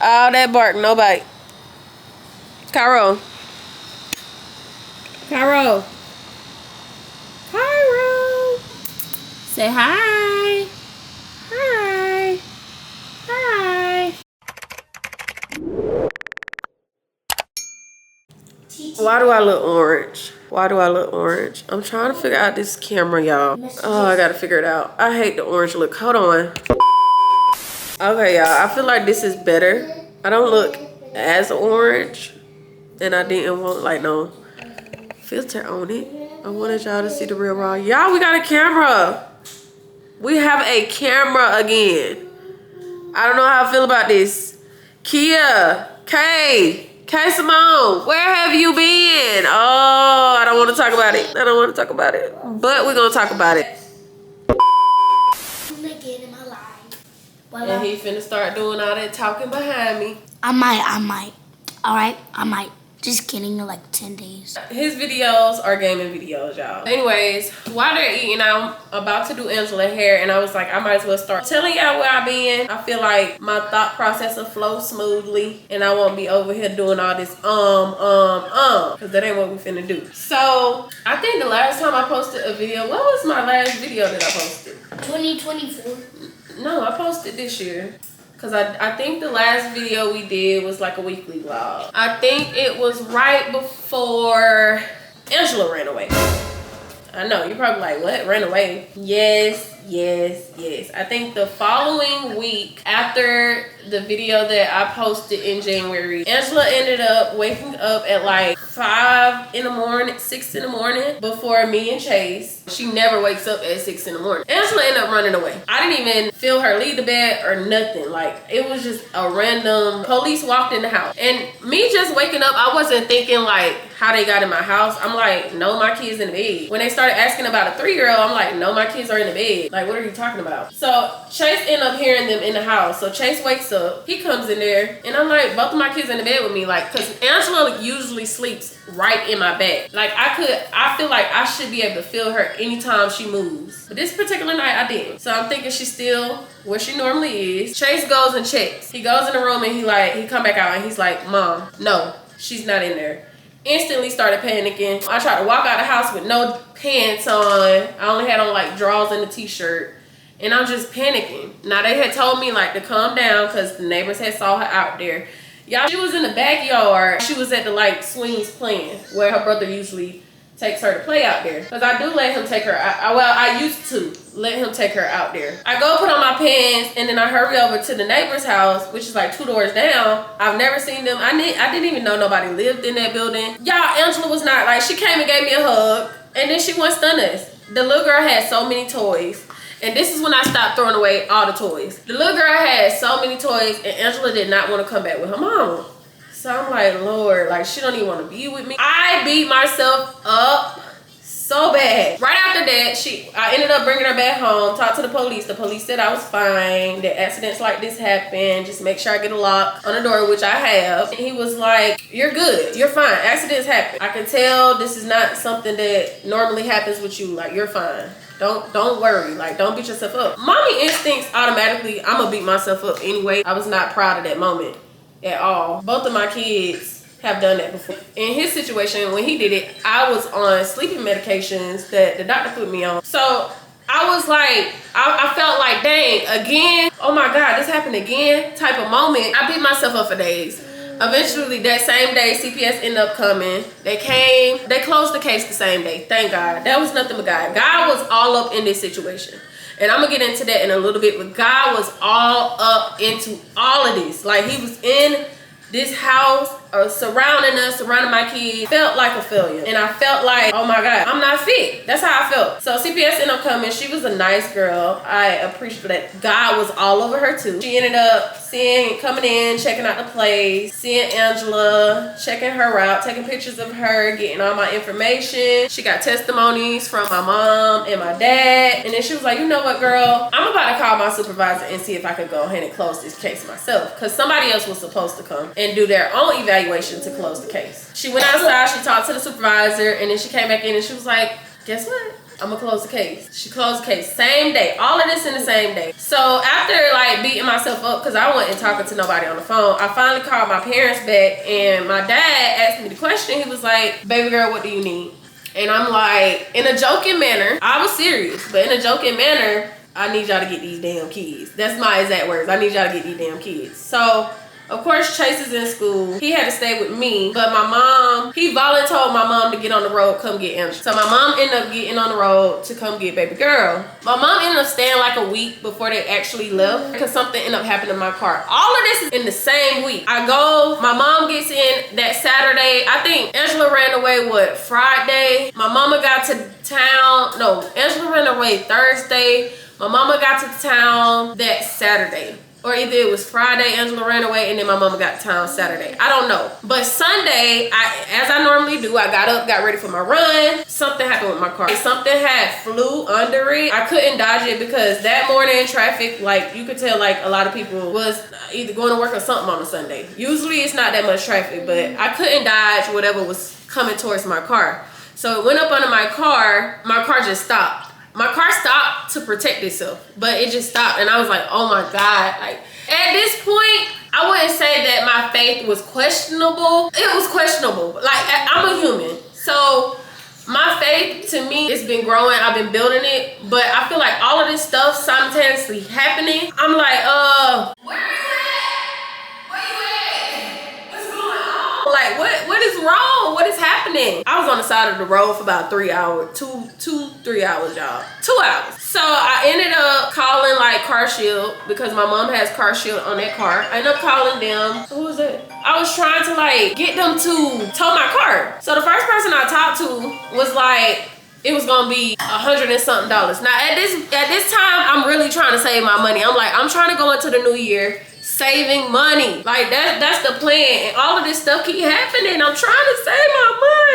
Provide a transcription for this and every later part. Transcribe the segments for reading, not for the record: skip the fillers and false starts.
All that bark, no bite. Cairo. Cairo. Cairo. Say hi. Hi. Hi. Why do I look orange? Why do I look orange? I'm trying to figure out this camera, y'all. Oh, I gotta figure it out. I hate the orange look. Hold on. Okay, y'all. I feel like this is better. I don't look as orange. And I didn't want like no filter on it. I wanted y'all to see the real raw. Y'all, we got a camera. We have a camera again. I don't know how I feel about this. Kasemone, where have you been? Oh, I don't want to talk about it. I don't want to talk about it. But we're going to talk about it. And he finna start doing all that talking behind me. I might. All right, I might. Just kidding, like 10 days. His videos are gaming videos, y'all. Anyways, while they're eating, I'm about to do Angela hair, and I was like, I might as well start telling y'all where I've been. I feel like my thought process will flow smoothly, and I won't be over here doing all this because that ain't what we finna do. So, I think the last time I posted a video, what was my last video that I posted? 2024. No, I posted this year. Because I think the last video we did was like a weekly vlog. I think it was right before Angela ran away. I know, you're probably like, what? Ran away? Yes. I think the following week after the video that I posted in January, Angela ended up waking up at like 5 in the morning, 6 in the morning before me and Chase. She never wakes up at 6 in the morning. Angela ended up running away. I didn't even feel her leave the bed or nothing. Like, it was just a random, police walked in the house. And me just waking up, I wasn't thinking like how they got in my house. I'm like, no, my kid's in the bed. When they started asking about a 3-year-old, I'm like, no, my kids are in the bed. Like, what are you talking about? So Chase ended up hearing them in the house. So Chase wakes up, he comes in there, and I'm like, both of my kids in the bed with me. Like, cause Angela usually sleeps right in my back. Like, I feel like I should be able to feel her anytime she moves. But this particular night, I didn't. So I'm thinking she's still where she normally is. Chase goes and checks. He goes in the room and he come back out and he's like, Mom, no, she's not in there. Instantly started panicking. I tried to walk out the house with no pants on. I only had on like drawers and a t-shirt. And I'm just panicking. Now they had told me like to calm down because the neighbors had saw her out there. Y'all, she was in the backyard. She was at the like swings playing where her brother usually takes her to play out there. Because I do let him take her out. Well, I used to let him take her out there. I go put on my pants and then I hurry over to the neighbor's house, which is like 2 doors down. I've never seen them. I didn't even know nobody lived in that building. Y'all, Angela was not like, she came and gave me a hug and then she went stun us. The little girl had so many toys. And this is when I stopped throwing away all the toys. The little girl had so many toys and Angela did not want to come back with her mama. So I'm like, Lord, like she don't even want to be with me. I beat myself up so bad. Right after that, I ended up bringing her back home, talked to the police. The police said I was fine, that accidents like this happen. Just make sure I get a lock on the door, which I have. And he was like, you're good, you're fine. Accidents happen. I can tell this is not something that normally happens with you. Like, you're fine. Don't worry. Like, don't beat yourself up. Mommy instincts automatically, I'm gonna beat myself up anyway. I was not proud of that moment at all. Both of my kids have done that before. In his situation, when he did it, I was on sleeping medications that the doctor put me on. So I was like, I felt like, dang, again? Oh my God, this happened again? Type of moment. I beat myself up for days. Eventually, that same day, CPS ended up coming. They came, they closed the case the same day. Thank God. That was nothing but God. God was all up in this situation. And I'm gonna get into that in a little bit, but God was all up into all of this. Like, he was in this house, surrounding us, surrounding my kids. Felt like a failure. And I felt like, oh my God, I'm not fit. That's how I felt. So CPS ended up coming. She was a nice girl. I appreciate that. God was all over her too. She ended up coming in, checking out the place, seeing Angela, checking her out, taking pictures of her, getting all my information. She got testimonies from my mom and my dad. And then she was like, you know what, girl? I'm about to call my supervisor and see if I could go ahead and close this case myself. Because somebody else was supposed to come and do their own evaluation to close the case. She went outside, she talked to the supervisor, and then she came back in and she was like, guess what? I'm gonna close the case. She closed the case. Same day. All of this in the same day. So after like beating myself up because I wasn't talking to nobody on the phone, I finally called my parents back and my dad asked me the question. He was like, baby girl, what do you need? And I'm like, in a joking manner, I was serious, but in a joking manner, I need y'all to get these damn kids. That's my exact words. I need y'all to get these damn kids. So of course, Chase is in school. He had to stay with me, but my mom, he volunteered my mom to get on the road, come get Angela. So my mom ended up getting on the road to come get baby girl. My mom ended up staying like a week before they actually left because something ended up happening in my car. All of this is in the same week. I go, my mom gets in that Saturday. I think Angela ran away, Friday? My mama got to town. No, Angela ran away Thursday. My mama got to town that Saturday. Or either it was Friday, Angela ran away, and then my mama got to town Saturday. I don't know. But Sunday, as I normally do, I got up, got ready for my run. Something happened with my car. Something had flew under it. I couldn't dodge it because that morning traffic, like you could tell like a lot of people was either going to work or something on a Sunday. Usually it's not that much traffic, but I couldn't dodge whatever was coming towards my car. So it went up under my car just stopped. My car stopped to protect itself, but it just stopped. And I was like, oh my God. Like at this point, I wouldn't say that my faith was questionable. It was questionable. Like I'm a human. So my faith to me, it's been growing. I've been building it. But I feel like all of this stuff simultaneously happening. I'm like, where are you at? Where you at? What's going on? Like what is wrong? What is happening? I was on the side of the road for about 3 hours, 3 hours, y'all. 2 hours. So I ended up calling like Car Shield because my mom has Car Shield on that car. I ended up calling them. Who was it? I was trying to like get them to tow my car. So the first person I talked to was like, it was gonna be $100 and something. Now at this time, I'm really trying to save my money. I'm like, I'm trying to go into the new year saving money. Like that's the plan. And all of this stuff keep happening. I'm trying to save my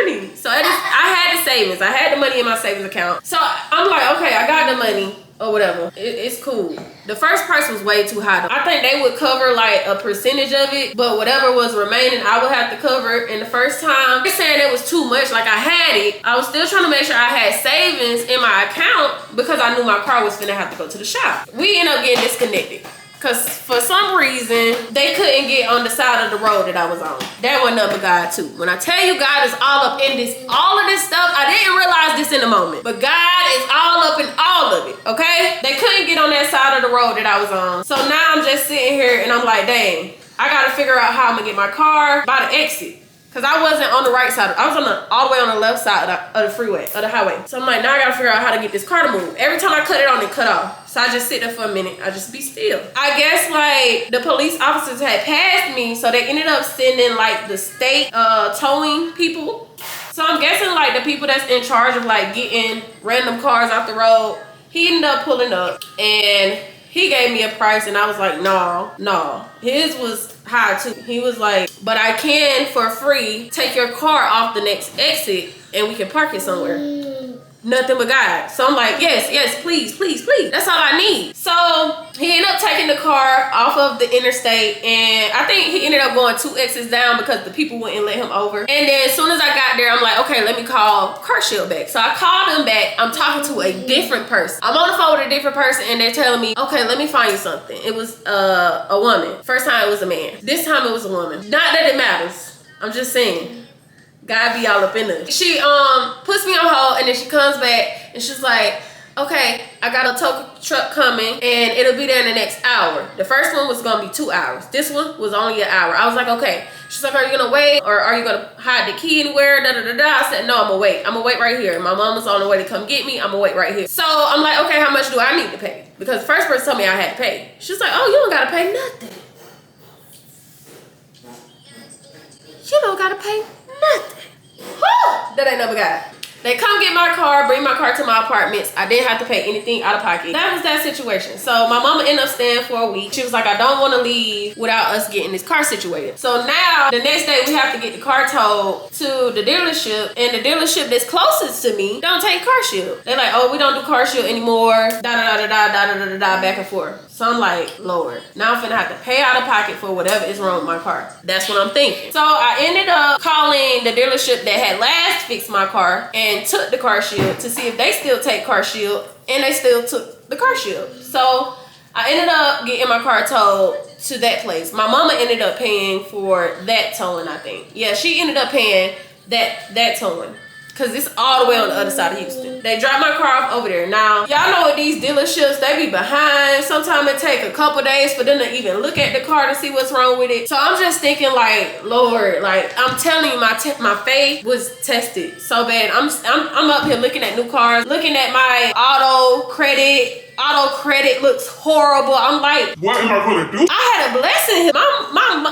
money. So I had the savings. I had the money in my savings account. So I'm like, okay, I got the money or whatever. It's cool. The first price was way too high. I think they would cover like a percentage of it, but whatever was remaining, I would have to cover. And the first time, they're saying it was too much. Like I had it. I was still trying to make sure I had savings in my account because I knew my car was finna have to go to the shop. We ended up getting disconnected. Because for some reason, they couldn't get on the side of the road that I was on. That wasn't up with God too. When I tell you God is all up in this, all of this stuff, I didn't realize this in the moment. But God is all up in all of it, okay? They couldn't get on that side of the road that I was on. So now I'm just sitting here and I'm like, dang, I gotta figure out how I'm gonna get my car by the exit. Because I wasn't on the right side. I was on all the way on the left side of the freeway, of the highway. So I'm like, now I gotta figure out how to get this car to move. Every time I cut it on, it cut off. So I just sit there for a minute. I just be still. I guess like the police officers had passed me, so they ended up sending like the state towing people. So I'm guessing like the people that's in charge of like getting random cars off the road, he ended up pulling up and he gave me a price and I was like, no. His was high too. He was like, but I can for free take your car off the next exit and we can park it somewhere. Nothing but God. So I'm like, yes, please. That's all I need. So he ended up taking the car off of the interstate and I think he ended up going 2 exits down because the people wouldn't let him over. And then as soon as I got there, I'm like, okay, let me call Car Shield back. So I called him back. I'm talking to a different person. I'm on the phone with a different person and they're telling me, okay, let me find you something. It was a woman. First time it was a man. This time it was a woman. Not that it matters. I'm just saying. God be all up in us. She puts me on hold and then she comes back and she's like, okay, I got a tow truck coming and it'll be there in the next hour. The first one was gonna be 2 hours. This one was only an hour. I was like, okay. She's like, are you gonna wait or are you gonna hide the key anywhere? I said, no, I'm gonna wait. I'm gonna wait right here. My mom was on the way to come get me. I'm gonna wait right here. So I'm like, okay, how much do I need to pay? Because the first person told me I had to pay. She's like, oh, you don't gotta pay nothing. You don't gotta pay nothing. Woo! That ain't never got. They come get my car, bring my car to my apartments. I didn't have to pay anything out of pocket. That was that situation. So my mama ended up staying for a week. She was like, I don't want to leave without us getting this car situated. So now the next day we have to get the car towed to the dealership, and the dealership that's closest to me don't take Car Shield. They're like, oh, we don't do Car Shield anymore. Back and forth. So I'm like, Lord, now I'm finna have to pay out of pocket for whatever is wrong with my car. That's what I'm thinking. So I ended up calling the dealership that had last fixed my car and took the car shield to see if they still take car shield, and they still took the car shield. So I ended up getting my car towed to that place. My mama ended up paying for that towing, I think. Yeah, she ended up paying that towing. Cause it's all the way on the other side of Houston. They drop my car off over there. Now, y'all know with these dealerships, they be behind. Sometimes it take a couple days for them to even look at the car to see what's wrong with it. So I'm just thinking like, Lord, like I'm telling you, my faith was tested so bad. I'm up here looking at new cars, looking at my auto credit looks horrible. I'm like, what am I gonna do? I had a blessing.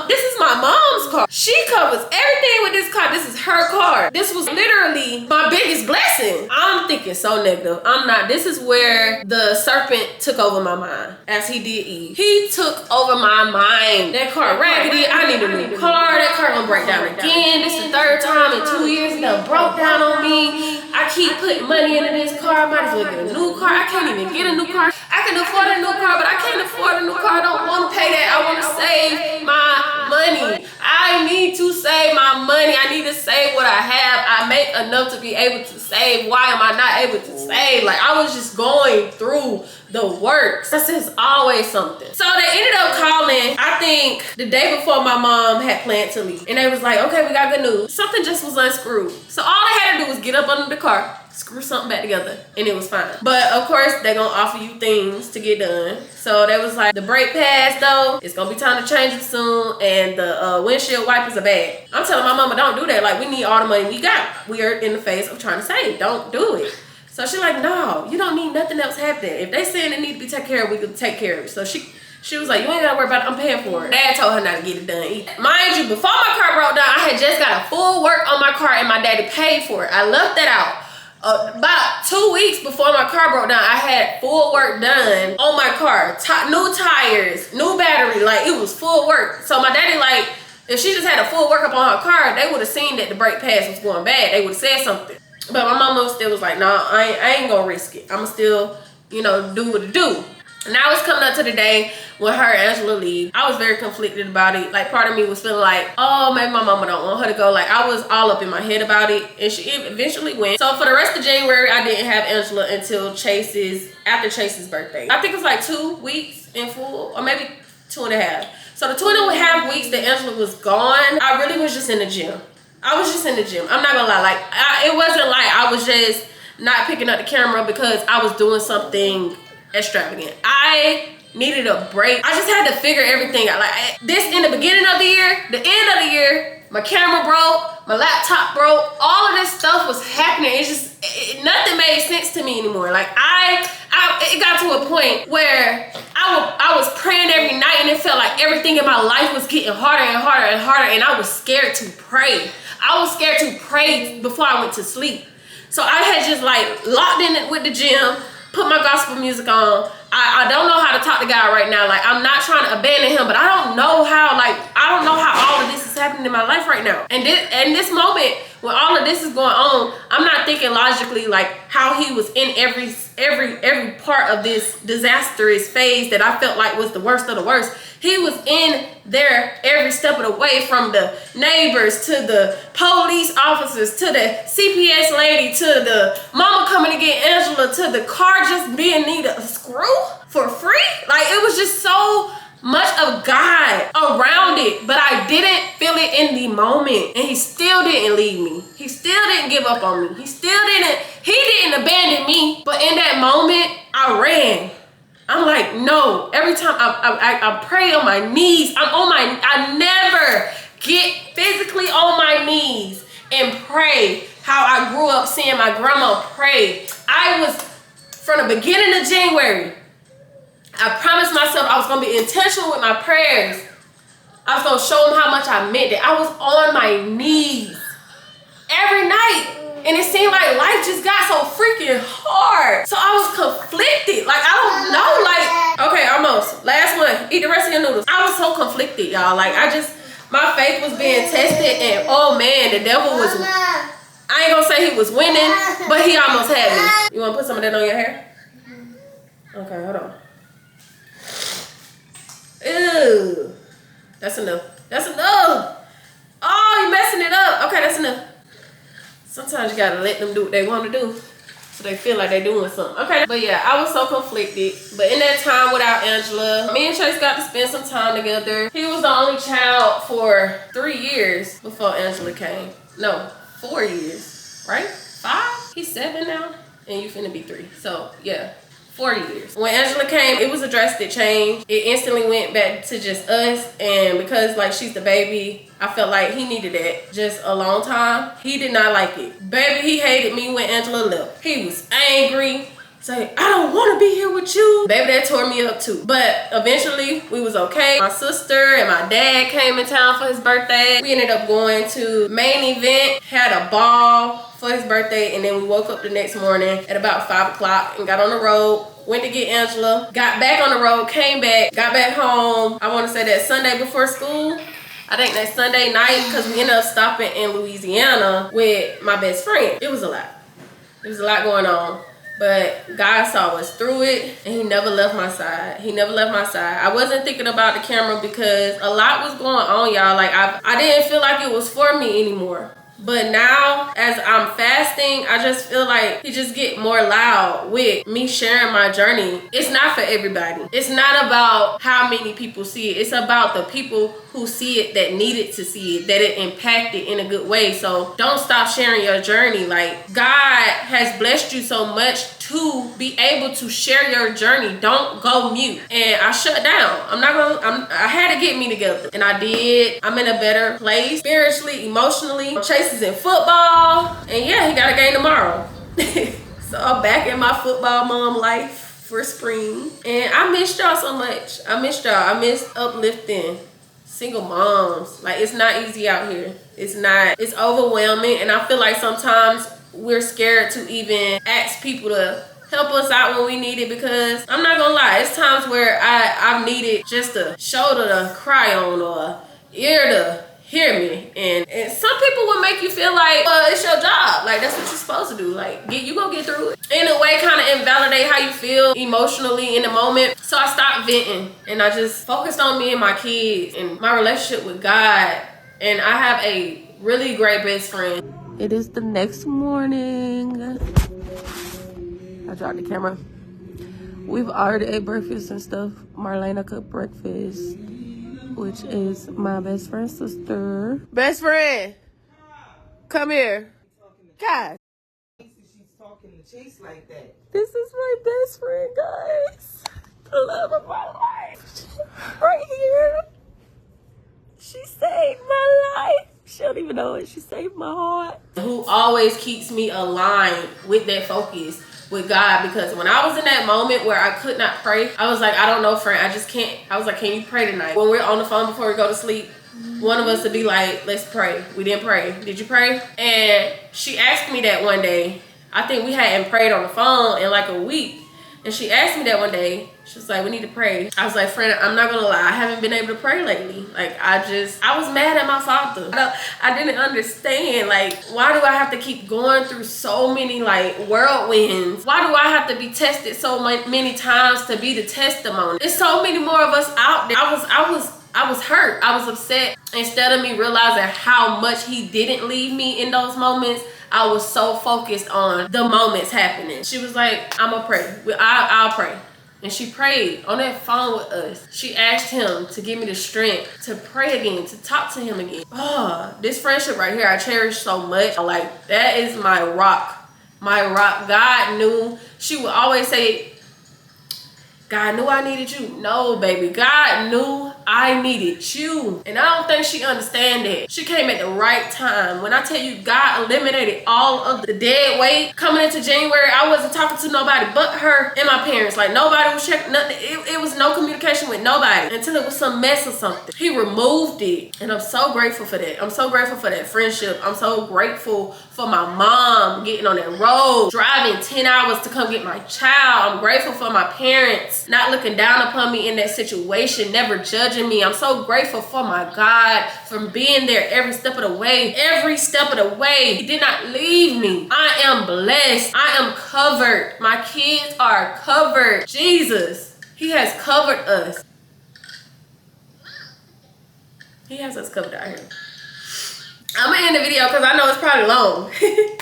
This is my mom's car. She covers everything with this car. This is her car. This was literally my biggest blessing. I'm thinking so negative. I'm not. This is where the serpent took over my mind, as he did Eve. He took over my mind. That car raggedy. I need a new car. That car gonna break down again. This is the third time in 2 years it done broke down on me. I keep putting money into this car. I might as well get a new car. I can't even get a new car. I can afford a new car, but I can't afford a new car. I don't want to pay that. I want to save my money. I need to save my money. I need to save what I have. I make enough to be able to save. Why am I not able to save? Like, I was just going through the works. This is always something. So they ended up calling, I think, the day before my mom had planned to leave. And they was like, okay, we got good news. Something just was unscrewed. So all they had to do was get up under the car, screw something back together, and it was fine. But of course, they're gonna offer you things to get done. So they was like, the brake pads though, it's gonna be time to change them soon, and the windshield wipers are bad. I'm telling my mama, don't do that. Like, we need all the money we got. We are in the phase of trying to save. Don't do it. So she's like, no, you don't need nothing else happening. If they saying it need to be taken care of, we can take care of it. So she was like, you ain't gotta worry about it, I'm paying for it. Dad told her not to get it done either. Mind you, before my car broke down, I had just got a full work on my car and my daddy paid for it. I left that out. About 2 weeks before my car broke down, I had full work done on my car. New tires, new battery, like it was full work. So my daddy, like, if she just had a full workup on her car, they would have seen that the brake pads was going bad. They would have said something. But my mama still was like, nah, I ain't gonna risk it. I'ma still, do what it do. Now it's coming up to the day when her and Angela leave. I was very conflicted about it. Like, part of me was feeling like, oh, maybe my mama don't want her to go. Like, I was all up in my head about it, and she eventually went. So for the rest of January, I didn't have Angela until after Chase's birthday. I think it was like 2 weeks in full, or maybe 2.5. So the 2.5 weeks that Angela was gone, I really was just in the gym. I was just in the gym. I'm not gonna lie. Like, it wasn't like I was just not picking up the camera because I was doing something extravagant. I needed a break. I just had to figure everything out. Like, this in the beginning of the year, the end of the year, my camera broke, my laptop broke, all of this stuff was happening. It's just, nothing made sense to me anymore. Like, it got to a point where I was praying every night, and it felt like everything in my life was getting harder and harder and harder, and I was scared to pray. I was scared to pray before I went to sleep. So I had just like locked in it with the gym, put my gospel music on. I don't know how to talk to God right now. Like, I'm not trying to abandon him, but I don't know how all of this is happening in my life right now. And this moment, when all of this is going on, I'm not thinking logically like how he was in every part of this disastrous phase that I felt like was the worst of the worst. He was in there every step of the way, from the neighbors to the police officers to the CPS lady to the mama coming to get Angela to the car just being needed a screw for free. Like, it was just so much of God around it, but I didn't feel it in the moment, and he still didn't leave me. He still didn't give up on me. He didn't abandon me, but in that moment, I ran. I'm like, no. Every time I pray on my knees, I never get physically on my knees and pray how I grew up seeing my grandma pray. I was, from the beginning of January, I promised myself I was gonna be intentional with my prayers. I was gonna show him how much I meant it. I was on my knees every night. And it seemed like life just got so freaking hard. So I was conflicted. Like, I don't know, like, okay, almost. Last one, eat the rest of your noodles. I was so conflicted, y'all. Like, my faith was being tested, and oh man, the devil was, I ain't gonna say he was winning, but he almost had me. You wanna put some of that on your hair? Okay, hold on. Ew. That's enough. That's enough. Oh, you messing it up. Okay, that's enough. Sometimes you gotta let them do what they want to do, so they feel like they're doing something. Okay, but yeah, I was so conflicted. But in that time without Angela, me and Chase got to spend some time together. He was the only child for 3 years before Angela came. No, 4 years, right? 5? He's 7 now, and you finna be 3. So yeah. 4 years. When Angela came, it was a drastic change. It instantly went back to just us, and because like she's the baby, I felt like he needed that just a long time. He did not like it. Baby, he hated me when Angela left. He was angry. Say, I don't want to be here with you. Baby, that tore me up too. But eventually, we was okay. My sister and my dad came in town for his birthday. We ended up going to main event, had a ball for his birthday, and then we woke up the next morning at about 5 o'clock and got on the road. Went to get Angela, got back on the road, came back, got back home. I want to say that Sunday before school. I think that Sunday night, because we ended up stopping in Louisiana with my best friend. It was a lot. There was a lot going on. But God saw us through it, and he never left my side. He never left my side. I wasn't thinking about the camera because a lot was going on, y'all. Like, I didn't feel like it was for me anymore. But now, as I'm fasting, I just feel like he just get more loud with me sharing my journey. It's not for everybody. It's not about how many people see it. It's about the people who see it that needed to see it, that it impacted in a good way. So don't stop sharing your journey. Like, God has blessed you so much to be able to share your journey. Don't go mute. And I shut down. I had to get me together. And I did. I'm in a better place spiritually, emotionally. Chase is in football. And yeah, he got a game tomorrow. So I'm back in my football mom life for spring. And I missed y'all so much. I missed y'all. I missed uplifting single moms. Like, it's not easy out here. It's not. It's overwhelming. And I feel like sometimes we're scared to even ask people to help us out when we need it, because I'm not gonna lie, it's times where I've needed just a shoulder to cry on or ear to hear me. And some people will make you feel like, well, it's your job. Like, that's what you're supposed to do. Like, you gonna get through it. In a way, kind of invalidate how you feel emotionally in the moment. So I stopped venting and I just focused on me and my kids and my relationship with God. And I have a really great best friend. It is the next morning. I dropped the camera. We've already ate breakfast and stuff. Marlena cooked breakfast, which is my best friend's sister. Best friend, come here. God. She's talking to Chase like that. This is my best friend, guys. The love of my life. Right here. She saved my life. She don't even know it. She saved my heart. Who always keeps me aligned with that focus with God, because when I was in that moment where I could not pray, I was like, I don't know, friend. I just can't. I was like, can you pray tonight? When we're on the phone before we go to sleep, one of us would be like, let's pray. We didn't pray. Did you pray? And she asked me that one day. I think we hadn't prayed on the phone in like a week. And she asked me that one day. She was like, we need to pray. I was like, friend, I'm not gonna lie, I haven't been able to pray lately. Like, I was mad at my father. I didn't understand, like, why do I have to keep going through so many like whirlwinds? Why do I have to be tested so many times to be the testimony? There's so many more of us out there. I was hurt. I was upset. Instead of me realizing how much he didn't leave me in those moments, I was so focused on the moments happening. She was like, I'm gonna pray. I'll pray. And she prayed on that phone with us. She asked him to give me the strength to pray again, to talk to him again. Oh, this friendship right here, I cherish so much. Like, that is my rock. My rock. God knew. She would always say, God knew I needed you. No, baby. God knew I needed you. And I don't think she understand that. She came at the right time. When I tell you God eliminated all of the dead weight, coming into January, I wasn't talking to nobody but her and my parents. Like, nobody was checking nothing. It was no communication with nobody until it was some mess or something. He removed it. And I'm so grateful for that. I'm so grateful for that friendship. I'm so grateful for my mom getting on that road, driving 10 hours to come get my child. I'm grateful for my parents not looking down upon me in that situation, never judging me. I'm so grateful for my God for being there every step of the way. Every step of the way. He did not leave me. I am blessed. I am covered. My kids are covered. Jesus, he has covered us. He has us covered out here. I'm gonna end the video because I know it's probably long.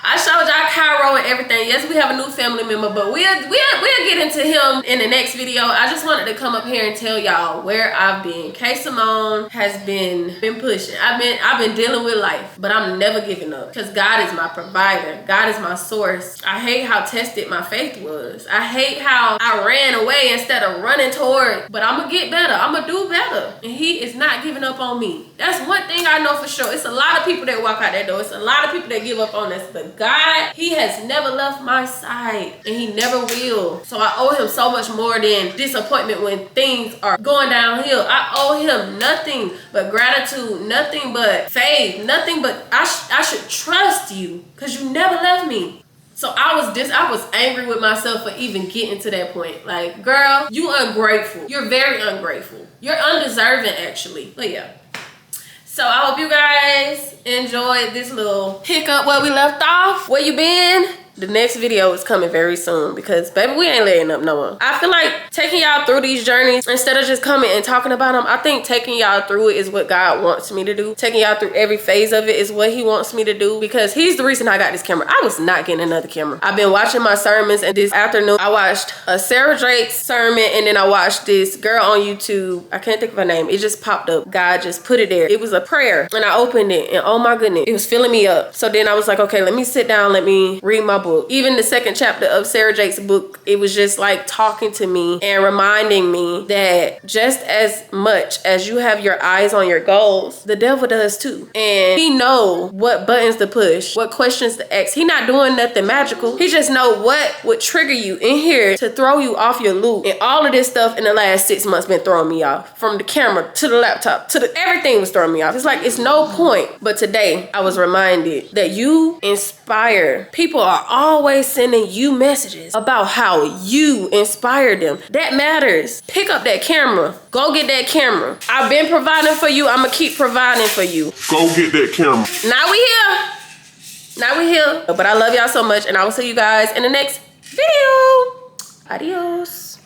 I showed y'all Cairo and everything. Yes, we have a new family member, but we'll get into him in the next video. I just wanted to come up here and tell y'all where I've been. Kasemone has been pushing. I've been dealing with life, but I'm never giving up because God is my provider. God is my source. I hate how tested my faith was. I hate how I ran away instead of running toward. But I'm gonna get better. I'm gonna do better, and He is not giving up on me. That's one thing I know for sure. It's a lot of people that walk out that door. It's a lot of people that give up on us, but God, He has never left my side, and He never will. So I owe Him so much more than disappointment when things are going downhill. I owe Him nothing but gratitude, nothing but faith, nothing but I should trust You because You never left me. So I was angry with myself for even getting to that point. Like, girl, you ungrateful. You're very ungrateful. You're undeserving, actually. But yeah. So I hope you guys enjoyed this little hiccup where we left off. Where you been? The next video is coming very soon because, baby, we ain't letting up no more. I feel like taking y'all through these journeys instead of just coming and talking about them. I think taking y'all through it is what God wants me to do. Taking y'all through every phase of it is what He wants me to do because He's the reason I got this camera. I was not getting another camera. I've been watching my sermons, and this afternoon I watched a Sarah Drake's sermon, and then I watched this girl on YouTube. I can't think of her name. It just popped up. God just put it there. It was a prayer, and I opened it, and oh my goodness, it was filling me up. So then I was like, okay, let me sit down. Let me read my book. Even the second chapter of Sarah Jake's book, it was just like talking to me and reminding me that just as much as you have your eyes on your goals, the devil does too. And he know what buttons to push, what questions to ask. He not doing nothing magical. He just know what would trigger you in here to throw you off your loop. And all of this stuff in the last 6 months been throwing me off. From the camera to the laptop to the everything was throwing me off. It's like it's no point. But today I was reminded that you inspire. People are always sending you messages about how you inspired them. That matters. Pick up that camera. Go get that camera. I've been providing for you. I'm gonna keep providing for you. Go get that camera. Now we here. Now we here. But I love y'all so much, and I will see you guys in the next video. Adios.